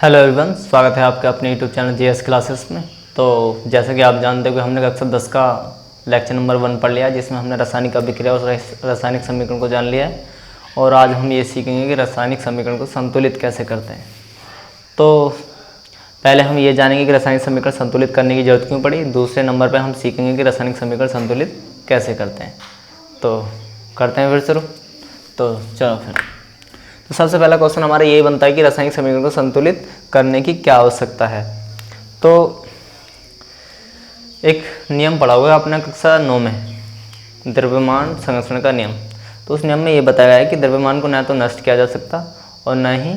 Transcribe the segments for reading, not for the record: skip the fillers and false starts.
Hello everyone, स्वागत है आपका अपने यूट्यूब चैनल जीएस क्लासेस में। तो जैसा कि आप जानते हो कि हमने कक्षा 10 का लेक्चर नंबर 1 पढ़ लिया है, जिसमें हमने रासायनिक अभिक्रिया और रासायनिक समीकरण को जान लिया है। और आज हम ये सीखेंगे कि रासायनिक समीकरण को संतुलित कैसे करते हैं। तो पहले हम ये जानेंगे कि रासायनिक समीकरण संतुलित करने की जरूरत क्यों पड़ी। दूसरे नंबर पर हम सीखेंगे कि रासायनिक समीकरण संतुलित कैसे करते हैं। तो करते हैं फिर शुरू। तो चलो फिर। तो सबसे पहला क्वेश्चन हमारा यही बनता है कि रासायनिक समीकरण को संतुलित करने की क्या आवश्यकता है। तो एक नियम पढ़ा हुआ है आपने कक्षा 9 में, द्रव्यमान संरक्षण का नियम। तो उस नियम में ये बताया गया है कि द्रव्यमान को न तो नष्ट किया जा सकता और न ही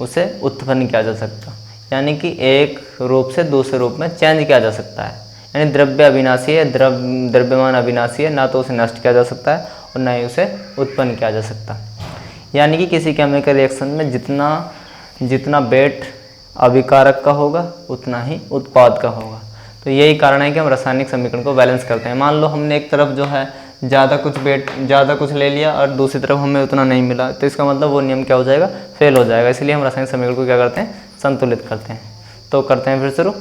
उसे उत्पन्न किया जा सकता, यानी कि एक रूप से दूसरे रूप में चेंज किया जा सकता है। यानी द्रव्य अविनाशी है, द्रव्यमान अविनाशी है, ना तो उसे नष्ट किया जा सकता है और न ही उसे उत्पन्न किया जा सकता। यानी कि किसी केमिकल रिएक्शन में जितना वेट अभिकारक का होगा उतना ही उत्पाद का होगा। तो यही कारण है कि हम रासायनिक समीकरण को बैलेंस करते हैं। मान लो हमने एक तरफ जो है ज़्यादा कुछ ले लिया और दूसरी तरफ हमें उतना नहीं मिला, तो इसका मतलब वो नियम क्या हो जाएगा, फेल हो जाएगा। इसलिए हम रासायनिक समीकरण को क्या करते हैं, संतुलित करते हैं। तो करते हैं फिर शुरू।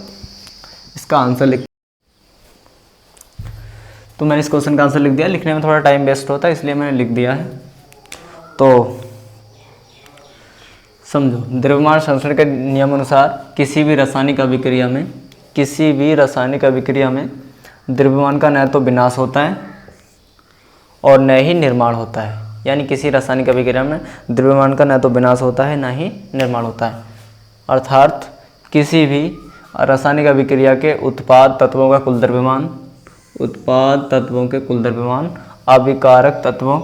इसका आंसर लिख, तो मैंने इस क्वेश्चन का आंसर लिख दिया। लिखने में थोड़ा टाइम वेस्ट होता है इसलिए मैंने लिख दिया है। तो समझो, द्रव्यमान संरक्षण के नियम अनुसार किसी भी रासायनिक अभिक्रिया में द्रव्यमान का न तो विनाश होता है और न ही निर्माण होता है। यानी किसी रासायनिक अभिक्रिया में द्रव्यमान का न तो विनाश होता है न ही निर्माण होता है। अर्थात किसी भी रासायनिक अभिक्रिया के उत्पाद तत्वों का कुल द्रव्यमान अभिकारक तत्वों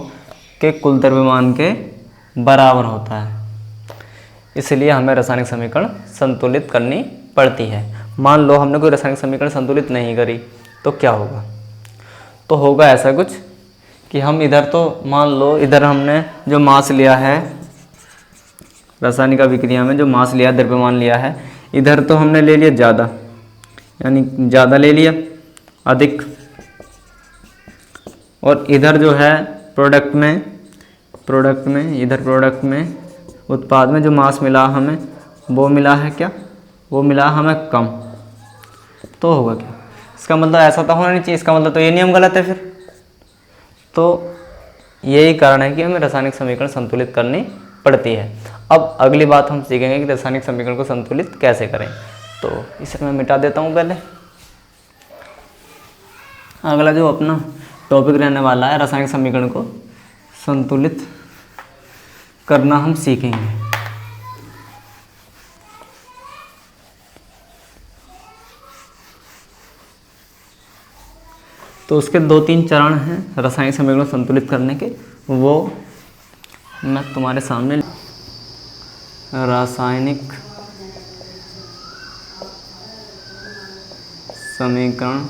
के कुल द्रव्यमान के बराबर होता है। इसलिए हमें रासायनिक समीकरण संतुलित करनी पड़ती है। मान लो हमने कोई रासायनिक समीकरण संतुलित नहीं करी तो क्या होगा। तो होगा ऐसा कुछ कि हम इधर, तो मान लो इधर हमने जो मास लिया है रासायनिक अभिक्रिया में, जो मास लिया, द्रव्यमान लिया है, इधर तो हमने ले लिया ज़्यादा, यानी ज़्यादा ले लिया, अधिक। और इधर जो है प्रोडक्ट में उत्पाद में जो मास मिला हमें, वो मिला है क्या, वो मिला हमें कम। तो होगा क्या, इसका मतलब ऐसा तो होना नहीं चाहिए। इसका मतलब तो ये नियम गलत है फिर। तो यही कारण है कि हमें रासायनिक समीकरण संतुलित करनी पड़ती है। अब अगली बात हम सीखेंगे कि रासायनिक समीकरण को संतुलित कैसे करें। तो इसे मैं मिटा देता हूँ पहले। अगला जो अपना टॉपिक रहने वाला है, रासायनिक समीकरण को संतुलित करना हम सीखेंगे। तो उसके 2-3 चरण हैं रासायनिक समीकरण को संतुलित करने के, वो मैं तुम्हारे सामने। रासायनिक समीकरण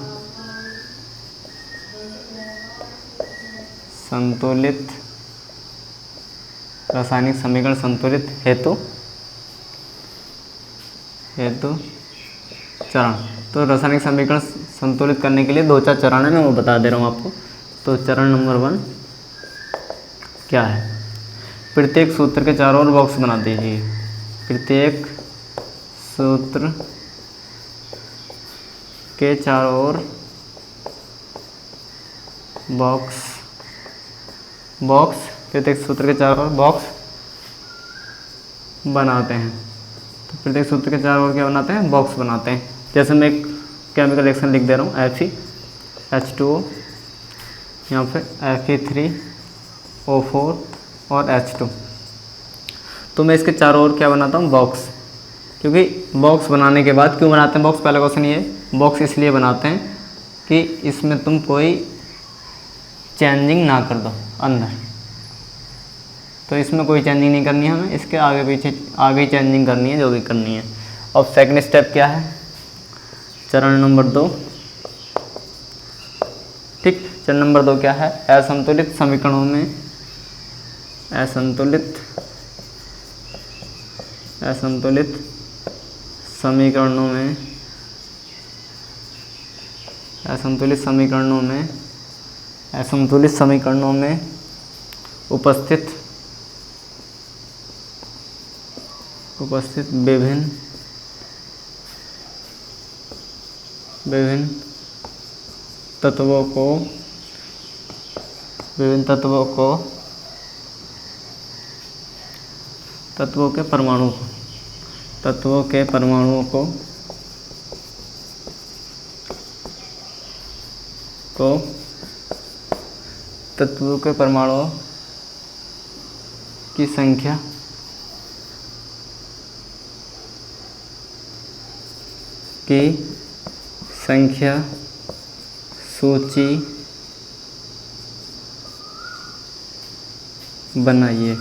संतुलित, रासायनिक समीकरण संतुलित हेतु चरण। तो रासायनिक समीकरण संतुलित करने के लिए 2-4 चरण है, मैं वो बता दे रहा हूँ आपको। तो चरण नंबर 1 क्या है, प्रत्येक सूत्र के चारों ओर बॉक्स बना दीजिए। प्रत्येक सूत्र के चारों ओर प्रत्येक सूत्र के चारों ओर बॉक्स बनाते हैं। तो प्रत्येक सूत्र के चारों ओर क्या बनाते हैं, बॉक्स बनाते हैं। जैसे मैं एक केमिकल रिएक्शन लिख दे रहा हूँ, FeH2O, यहाँ पे Fe3O4 और H2। तो मैं इसके चारों ओर क्या बनाता हूँ, बॉक्स। क्योंकि बॉक्स बनाने के बाद, क्यों बनाते हैं बॉक्स, पहला क्वेश्चन ये, बॉक्स इसलिए बनाते हैं कि इसमें तुम कोई चेंजिंग ना कर दो अंदर। तो इसमें कोई चेंजिंग नहीं करनी है हमें, इसके आगे पीछे आगे चेंजिंग करनी है, जो भी करनी है। और सेकंड स्टेप क्या है, चरण नंबर 2। ठीक, चरण नंबर 2 क्या है, असंतुलित समीकरणों में उपस्थित विभिन्न विभिन्न तत्वों के परमाणुओं की संख्या सूची बनाइए।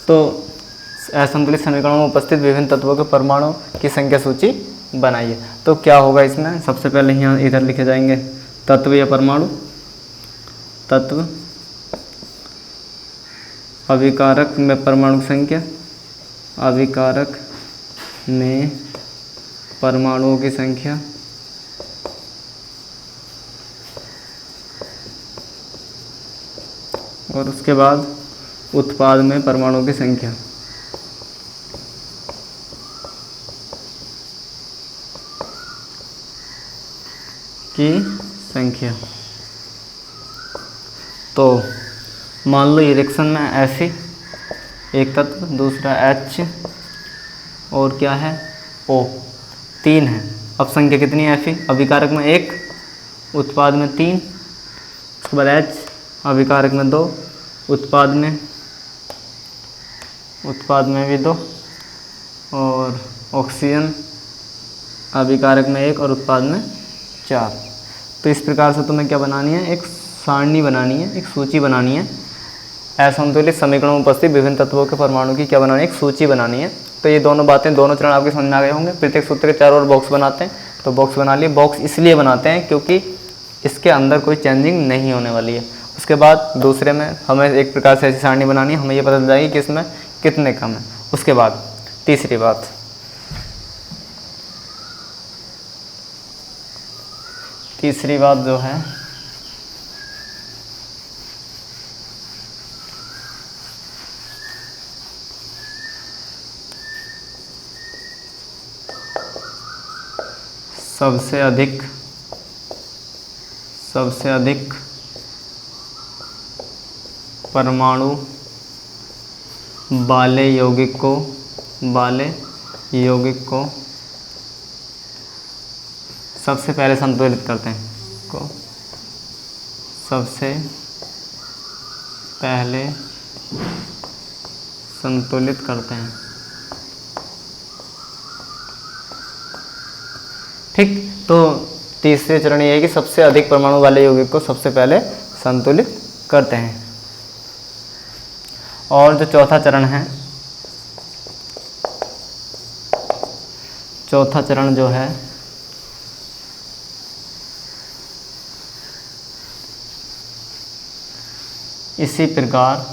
तो असंतुलित समीकरणों में उपस्थित विभिन्न तत्वों के परमाणुओं की संख्या सूची बनाइए। तो क्या होगा इसमें, सबसे पहले यहाँ इधर लिखे जाएंगे तत्व या परमाणु। तत्व, अभिकारक में परमाणु संख्या, अभिकारक में परमाणुओं की संख्या, और उसके बाद उत्पाद में परमाणुओं की संख्या। तो मान लो ये रिएक्शन में Fe एक तत्व, दूसरा H और क्या है O, 3 है। अब संख्या कितनी है Fe? अभिकारक में 1, उत्पाद में 3, उसके बाद H अभिकारक में 2, उत्पाद में भी 2, और ऑक्सीजन अभिकारक में 1 और उत्पाद में 4। तो इस प्रकार से तुम्हें क्या बनानी है, एक सारणी बनानी है, एक सूची बनानी है। असंतुलित समीकरणों में उपस्थित विभिन्न तत्वों के परमाणु की क्या बनानी है, एक सूची बनानी है। तो ये दोनों बातें, दोनों चरण आपके समझ में आ गए होंगे। प्रत्येक सूत्र के चारों ओर बॉक्स बनाते हैं, तो बॉक्स बना लिए। बॉक्स इसलिए बनाते हैं क्योंकि इसके अंदर कोई चेंजिंग नहीं होने वाली है। उसके बाद दूसरे में हमें एक प्रकार से ऐसी सारणी बनानी है, हमें ये पता चल जाएगी कि इसमें कितने कम है। उसके बाद तीसरी बात जो है, सबसे अधिक परमाणु वाले यौगिक को सबसे पहले संतुलित करते हैं, ठीक। तो तीसरे चरण ये है कि सबसे अधिक परमाणु वाले यौगिक को सबसे पहले संतुलित करते हैं। और जो चौथा चरण जो है, इसी प्रकार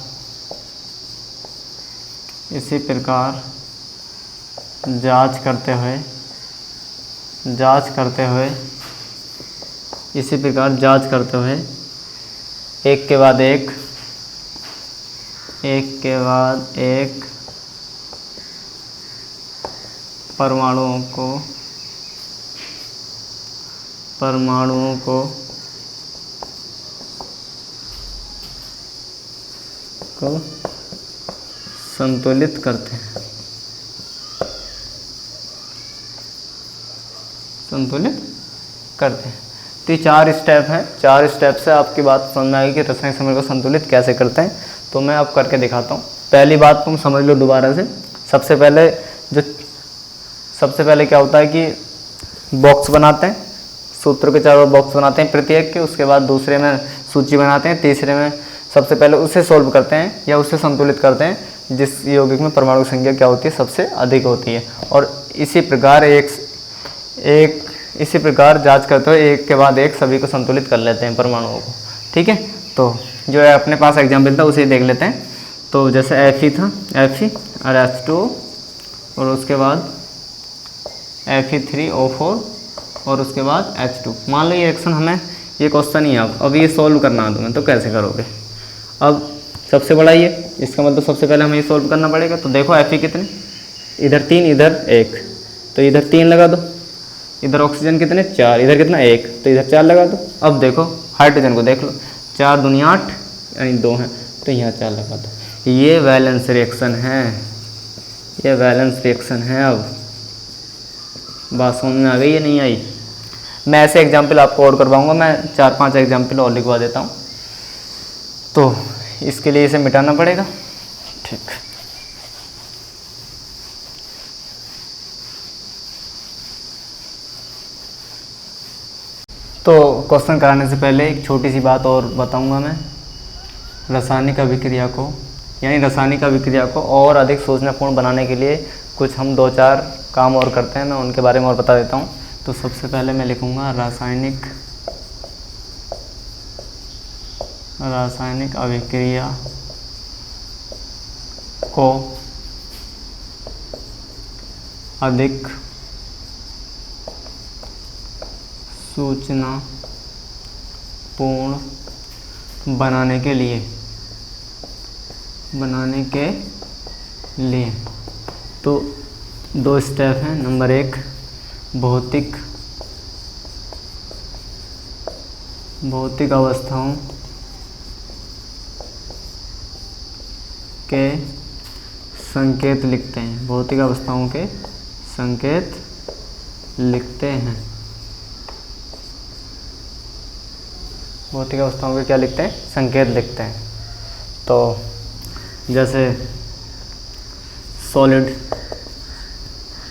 जांच करते हुए एक के बाद एक परमाणुओं को संतुलित करते हैं। तो ये 4 स्टेप हैं। 4 स्टेप से आपकी बात समझ में आएगी कि रासायनिक समीकरण को संतुलित कैसे करते हैं। तो मैं अब करके दिखाता हूँ। पहली बात तुम समझ लो दोबारा से। सबसे पहले क्या होता है कि बॉक्स बनाते हैं, सूत्र के चारों बॉक्स बनाते हैं प्रत्येक के। उसके बाद दूसरे में सूची बनाते हैं, तीसरे में सबसे पहले उसे सॉल्व करते हैं या उसे संतुलित करते हैं जिस यौगिक में परमाणु संख्या क्या होती है, सबसे अधिक होती है। और इसी प्रकार जांच करते हुए एक के बाद एक सभी को संतुलित कर लेते हैं परमाणुओं को। ठीक है, तो जो है अपने पास एग्जाम्पल था उसे देख लेते हैं। तो जैसे Fe था, Fe और H2O, और उसके बाद Fe3O4 और उसके बाद H2। मान लो ये रिएक्शन हमें, ये क्वेश्चन ही है अब ये सॉल्व करना है तुम्हें, तो कैसे करोगे। अब सबसे बड़ा ये, इसका मतलब सबसे पहले हमें ये सॉल्व करना पड़ेगा। तो देखो Fe कितने, इधर 3 इधर 1, तो इधर 3 लगा दो, इधर ऑक्सीजन कितने 4, इधर कितना 1, तो इधर 4 लगा दो। अब देखो हाइड्रोजन को देख लो, 4 दूनी 8 यानी 2 हैं, तो यहाँ 4 लगा दो। ये वैलेंस रिएक्शन है, ये वैलेंस रिएक्शन है। अब बात समझ में आ गई या नहीं आई? मैं ऐसे एग्जाम्पल आपको और करवाऊँगा, मैं 4-5 एग्जाम्पल और लिखवा देता हूँ, तो इसके लिए इसे मिटाना पड़ेगा। ठीक, तो क्वेश्चन कराने से पहले एक छोटी सी बात और बताऊंगा मैं। रासायनिक अभिक्रिया को, यानी रासायनिक अभिक्रिया को और अधिक सोचनापूर्ण बनाने के लिए कुछ हम 2-4 काम और करते हैं, मैं उनके बारे में और बता देता हूँ। तो सबसे पहले मैं लिखूँगा रासायनिक अभिक्रिया को अधिक सूचनापूर्ण बनाने के लिए तो 2 स्टेप हैं। नंबर 1 भौतिक अवस्थाओं के संकेत लिखते हैं, भौतिक अवस्थाओं के संकेत लिखते हैं। भौतिक अवस्थाओं के क्या लिखते हैं? संकेत लिखते हैं। तो जैसे सॉलिड,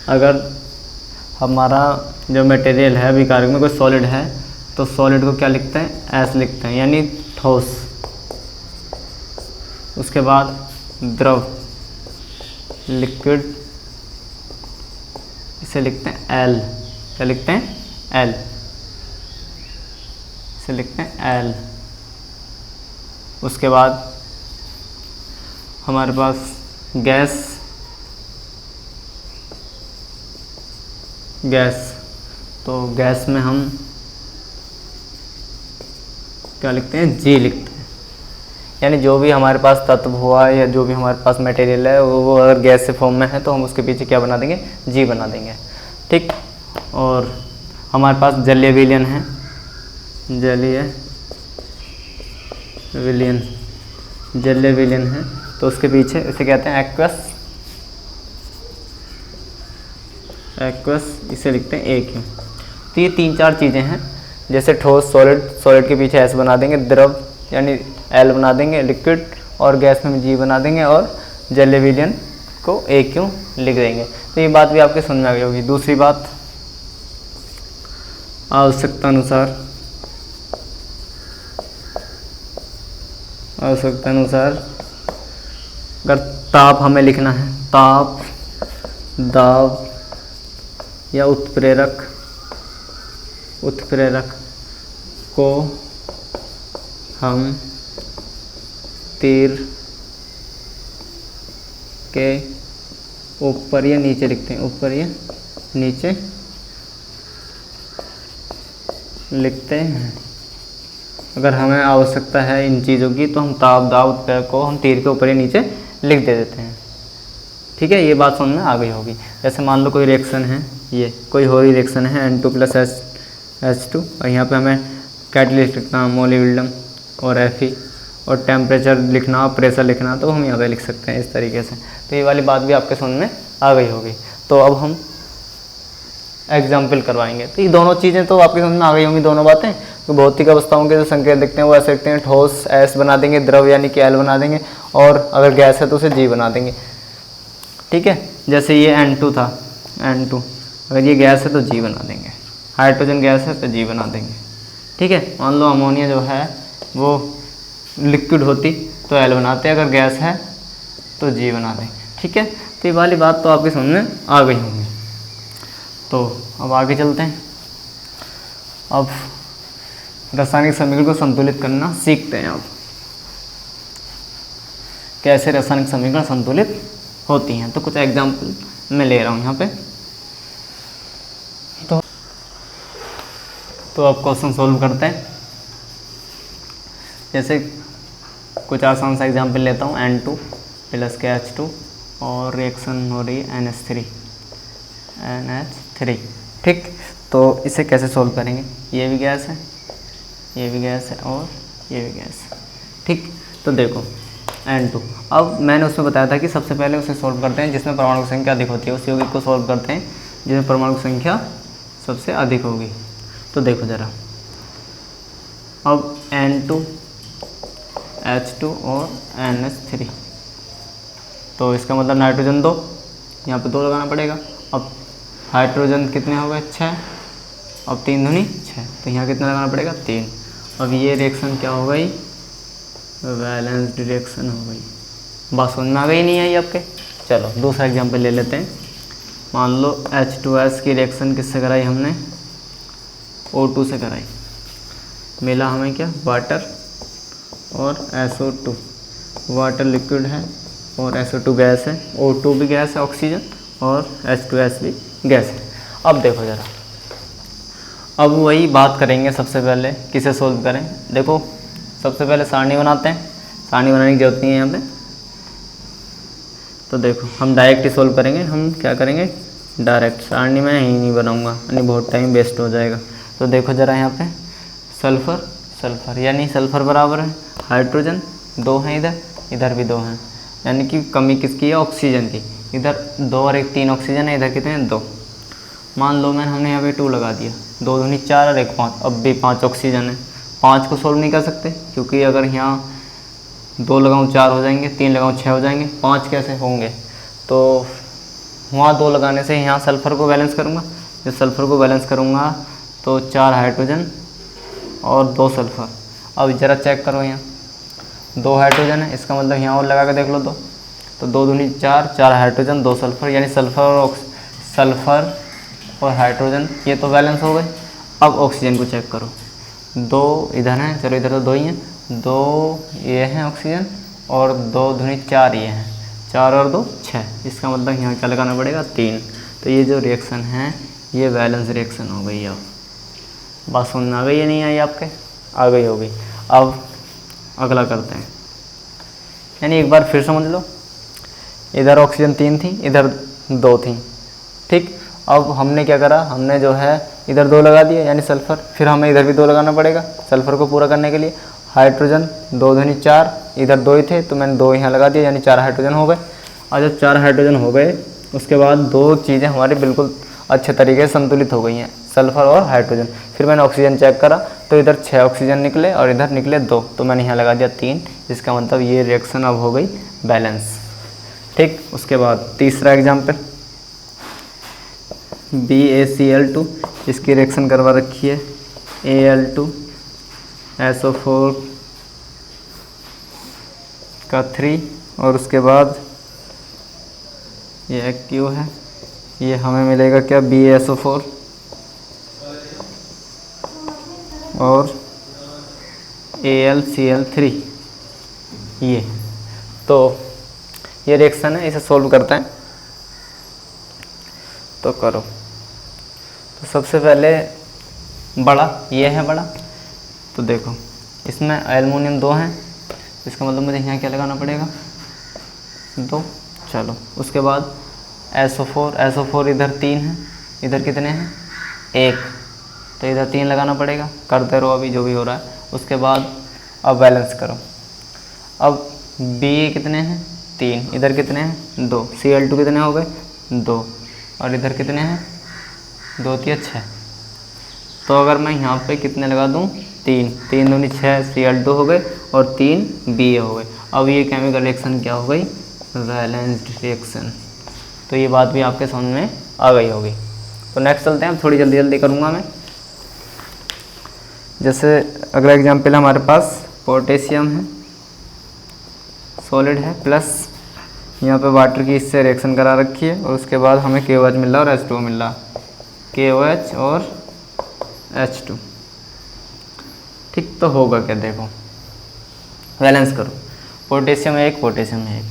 अगर हमारा जो मटेरियल है अभिकारक में कोई सॉलिड है, तो सॉलिड को क्या लिखते हैं? एस लिखते हैं, यानी ठोस। उसके बाद द्रव, लिक्विड, इसे लिखते हैं एल। क्या लिखते हैं? एल। इसे लिखते हैं एल। उसके बाद हमारे पास गैस, तो गैस में हम क्या लिखते हैं? जी लिखते हैं। यानी जो भी हमारे पास तत्व हुआ या जो भी हमारे पास मटेरियल है वो अगर गैस से फॉर्म में है तो हम उसके पीछे क्या बना देंगे? जी बना देंगे। ठीक। और हमारे पास जलीय विलयन है, जलीय विलयन है, तो उसके पीछे इसे कहते हैं एक्वस, इसे लिखते हैं एक। तो ये 3-4 चीज़ें हैं, जैसे ठोस, सॉलिड के पीछे एस बना देंगे, द्रव यानी एल बना देंगे, लिक्विड और गैस में जी बना देंगे, और जलीय विलयन को ए क्यों लिख देंगे। तो ये बात भी आपके समझ में आ गई होगी। दूसरी बात, आवश्यकता अनुसार अगर ताप हमें लिखना है, ताप, दाब या उत्प्रेरक को हम तीर के ऊपर या नीचे लिखते हैं, ऊपर या नीचे लिखते हैं। अगर हमें आवश्यकता है इन चीज़ों की तो हम ताप, दाब, उत्प्रेरक को हम तीर के ऊपर या नीचे लिख देते हैं। ठीक है, ये बात समझ में आ गई होगी। जैसे मान लो कोई रिएक्शन है, ये कोई हो रही रिएक्शन है N2 + H2, और यहाँ पे हमें कैटलिस्ट लिखना, मोलिब्डेनम और Fe, और टेम्परेचर लिखना, प्रेशर लिखना, तो हम यहाँ पे लिख सकते हैं इस तरीके से। तो ये वाली बात भी आपके समझ में आ गई होगी। तो अब हम एग्जाम्पल करवाएंगे। तो ये दोनों चीज़ें तो आपके समझ में आ गई होंगी, दोनों बातें। तो भौतिक अवस्थाओं के जो संकेत लिखते हैं वो ऐसे लिखते हैं, ठोस एस बना देंगे, द्रव यानी कि एल बना देंगे, और अगर गैस है तो उसे जी बना देंगे। ठीक है, जैसे ये N2 था, N2, अगर ये गैस है तो जी बना देंगे, हाइड्रोजन गैस है तो जी बना देंगे। ठीक है, मान लो अमोनिया जो है वो लिक्विड होती तो एल बनाते, अगर गैस है तो जी बना देंगे। ठीक है, तो ये वाली बात तो आपकी समझ में आ गई होंगी। तो अब आगे चलते हैं। अब रासायनिक समीकरण को संतुलित करना सीखते हैं। अब कैसे रासायनिक समीकरण संतुलित होती हैं, तो कुछ एग्जाम्पल मैं ले रहा हूँ यहाँ पे। तो अब क्वेश्चन सोल्व करते हैं। जैसे कुछ आसान सा एग्जाम्पल लेता हूँ, N2 + KH2 और रिएक्शन हो रही है NH3। ठीक, तो इसे कैसे सोल्व करेंगे, ये भी गैस है, ये भी गैस है और ये भी गैस है, ठीक। तो देखो N2, अब मैंने उसमें बताया था कि सबसे पहले उसे सोल्व करते हैं जिसमें परमाणु संख्या अधिक होती है, उस यौगिक को सोल्व करते हैं जिसमें परमाणु संख्या सबसे अधिक होगी। तो देखो ज़रा, अब N2 H2 और NH3, तो इसका मतलब नाइट्रोजन 2, यहाँ पे 2 लगाना पड़ेगा। अब हाइड्रोजन कितने हो गए, 6, अब 3 दूनी 6, तो यहाँ कितना लगाना पड़ेगा, 3। अब ये रिएक्शन क्या हो गई, बैलेंस रिएक्शन हो गई। बात समझ में आ गई नहीं आई आपके। चलो दूसरा एग्जांपल ले लेते हैं। मान लो H2S की रिएक्शन किससे कराई हमने, O2 से कराई, मिला हमें क्या, वाटर और SO2, वाटर लिक्विड है और SO2 गैस है, O2 भी गैस है ऑक्सीजन, और H2S भी गैस है। अब देखो ज़रा, अब वही बात करेंगे, सबसे पहले किसे सोल्व करें। देखो सबसे पहले सारणी बनाते हैं, सारणी बनाने की जरूरत नहीं है यहाँ पे। तो देखो हम डायरेक्ट ही सोल्व करेंगे, हम क्या करेंगे, डायरेक्ट, सारणी में ही नहीं बनाऊंगा, यानी बहुत टाइम वेस्ट हो जाएगा। तो देखो ज़रा यहाँ पे सल्फ़र सल्फ़र, यानी सल्फ़र बराबर है हाइड्रोजन, 2 हैं इधर, इधर भी 2 हैं, यानी कि कमी किसकी है, ऑक्सीजन की। इधर 2 और 1 3 ऑक्सीजन है, इधर कितने हैं, 2। मान लो हमने यहाँ पे 2 लगा दिया, 2 दूनी 4 और 1 5, अब भी 5 ऑक्सीजन है। 5 को सोल्व नहीं कर सकते क्योंकि अगर यहाँ 2 लगाऊँ 4 हो जाएंगे, 3 लगाऊँ 6 हो जाएंगे, 5 कैसे होंगे। तो वहाँ 2 लगाने से यहाँ सल्फ़र को बैलेंस करूँगा, जब सल्फ़र को बैलेंस करूँगा तो 4 हाइड्रोजन और 2 सल्फ़र। अब ज़रा चेक करो, यहाँ 2 हाइड्रोजन है, इसका मतलब यहाँ और लगा के देख लो 2, तो 2 दूनी 4, 4 हाइड्रोजन 2 सल्फ़र, यानी सल्फ़र और हाइड्रोजन ये तो बैलेंस हो गए। अब ऑक्सीजन को चेक करो, 2 इधर हैं, चलो इधर तो 2 ही हैं, 2 ये हैं ऑक्सीजन और 2 दूनी 4 ये हैं, 4 और 2 6, इसका मतलब यहाँ क्या लगाना पड़ेगा, 3। तो ये जो रिएक्शन है ये बैलेंस रिएक्शन हो गई। अब बात समझ में आ गई या नहीं आई आपके, आ गई होगी। अब अगला करते हैं, यानी एक बार फिर समझ लो, इधर ऑक्सीजन 3 थी, इधर 2 थी, ठीक। अब हमने क्या करा, हमने जो है इधर 2 लगा दिए यानी सल्फ़र, फिर हमें इधर भी 2 लगाना पड़ेगा सल्फ़र को पूरा करने के लिए। हाइड्रोजन 2 दूनी 4, इधर 2 ही थे तो मैंने 2 यहाँ लगा दिया, यानी 4 हाइड्रोजन हो गए। और जब 4 हाइड्रोजन हो गए उसके बाद 2 चीज़ें हमारी बिल्कुल अच्छे तरीके से संतुलित हो गई हैं, सल्फ़र और हाइड्रोजन। फिर मैंने ऑक्सीजन चेक करा तो इधर 6 ऑक्सीजन निकले और इधर निकले 2, तो मैंने यहाँ लगा दिया 3। इसका मतलब ये रिएक्शन अब हो गई बैलेंस, ठीक। उसके बाद तीसरा एग्जाम्पल BaCl2, इसकी रिएक्शन करवा रखी है Al2 SO4 का 3, और उसके बाद ये Q है, ये हमें मिलेगा क्या, BaSO4 और AlCl3, ये तो ये रिएक्शन है, इसे सोल्व करते हैं। तो करो, तो सबसे पहले बड़ा ये है बड़ा, तो देखो इसमें एल्युमिनियम 2 हैं, इसका मतलब मुझे यहाँ क्या लगाना पड़ेगा, 2। चलो उसके बाद SO4 इधर 3 है, इधर कितने हैं, 1, तो इधर 3 लगाना पड़ेगा, करते रहो अभी जो भी हो रहा है। उसके बाद अब बैलेंस करो, अब B कितने हैं, 3, इधर कितने हैं, 2, Cl2 कितने हो गए, 2, और इधर कितने हैं, 2 3 6। तो अगर मैं यहाँ पे कितने लगा दूँ, 3, 3 दूनी 6, Cl2 हो गए और 3 Ba हो गए। अब ये केमिकल रिएक्शन क्या हो गई, बैलेंस्ड रिएक्शन। तो ये बात भी आपके समझ में आ गई होगी। तो नेक्स्ट चलते हैं, थोड़ी जल्दी जल्दी करूँगा मैं। जैसे अगला एग्जाम्पल हमारे पास पोटेशियम है, सॉलिड है, प्लस यहाँ पे वाटर की इससे रिएक्शन करा रखी है, और उसके बाद हमें KOH मिल रहा है और H2O मिल रहा है, KOH और H2, ठीक। तो होगा क्या, देखो बैलेंस करो, पोटेशियम 1 पोटेशियम 1,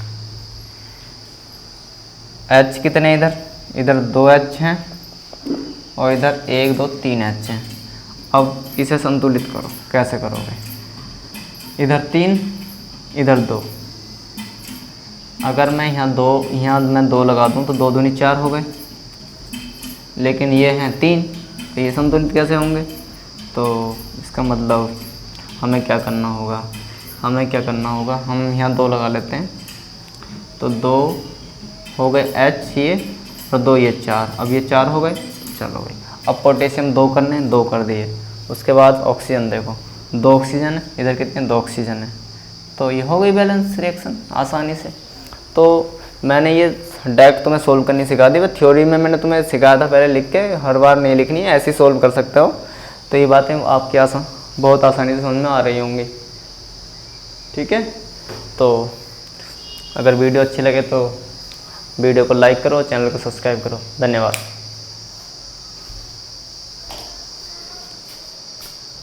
H कितने इधर 2 H हैं और इधर 1 2 3 H हैं। अब इसे संतुलित करो, कैसे करोगे, इधर 3 इधर 2, अगर मैं यहाँ मैं 2 लगा दूँ तो 2 दूनी 4 हो गए, लेकिन ये हैं 3 तो ये संतुलित कैसे होंगे? तो इसका मतलब हमें क्या करना होगा, हम यहाँ 2 लगा लेते हैं। तो 2 हो गए H ये, और 2 ये 4, अब ये 4 हो गए, चलो भाई अब पोटेशियम 2 करने हैं, 2 कर दिए। उसके बाद ऑक्सीजन देखो, 2 ऑक्सीजन है, इधर कितने 2 ऑक्सीजन है, तो ये हो गई बैलेंस रिएक्शन आसानी से। तो मैंने ये डायरेक्ट तुम्हें सोल्व करनी सिखा दी, बस थ्योरी में मैंने तुम्हें सिखाया था पहले लिख के, हर बार नहीं लिखनी है, ऐसे ही सोल्व कर सकते हो। तो ये बातें आपकी बहुत आसानी से समझ में आ रही होंगी, ठीक है। तो अगर वीडियो अच्छी लगे तो वीडियो को लाइक करो, चैनल को सब्सक्राइब करो। धन्यवाद।